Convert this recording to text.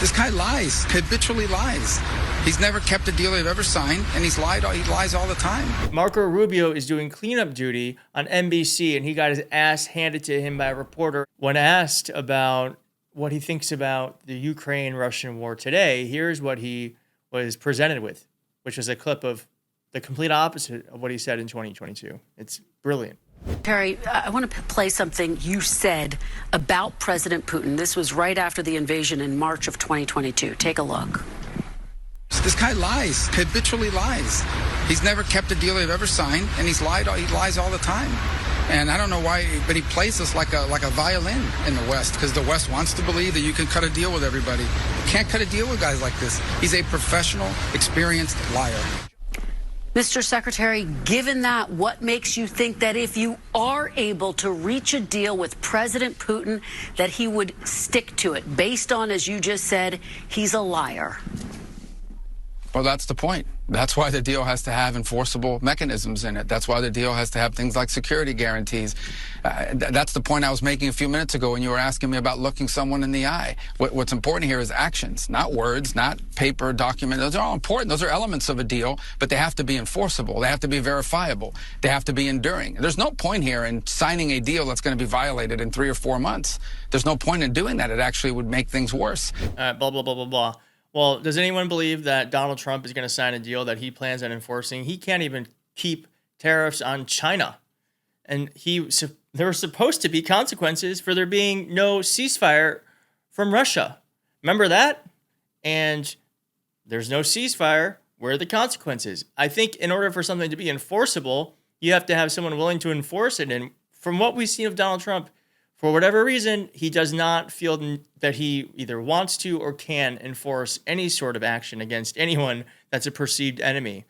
This guy lies, habitually lies. He's never kept a deal they've ever signed, and he lies all the time. Marco Rubio is doing cleanup duty on NBC, and he got his ass handed to him by a reporter. When asked about what he thinks about the Ukraine-Russian war today, here's what he was presented with, which was a clip of the complete opposite of what he said in 2022. It's brilliant. Terry, I want to play something you said about President Putin. This was right after the invasion in March of 2022. Take a look. This guy lies, habitually lies. He's never kept a deal they've ever signed, and he lies all the time. And I don't know why, but he plays us like a violin in the West, because the West wants to believe that you can cut a deal with everybody. You can't cut a deal with guys like this. He's a professional, experienced liar. Mr. Secretary, given that, what makes you think that if you are able to reach a deal with President Putin, that he would stick to it, based on, as you just said, he's a liar? Well, that's the point. That's why the deal has to have enforceable mechanisms in it. That's why the deal has to have things like security guarantees. That's the point I was making a few minutes ago when you were asking me about looking someone in the eye. What's important here is actions, not words, not paper, document. Those are all important. Those are elements of a deal, but they have to be enforceable. They have to be verifiable. They have to be enduring. There's no point here in signing a deal that's going to be violated in 3 or 4 months. There's no point in doing that. It actually would make things worse. Blah, blah, blah, blah, blah. Well, does anyone believe that Donald Trump is going to sign a deal that he plans on enforcing? He can't even keep tariffs on China. And there were supposed to be consequences for there being no ceasefire from Russia. Remember that? And there's no ceasefire. Where are the consequences? I think in order for something to be enforceable, you have to have someone willing to enforce it. And from what we've seen of Donald Trump, for whatever reason, he does not feel that he either wants to or can enforce any sort of action against anyone that's a perceived enemy.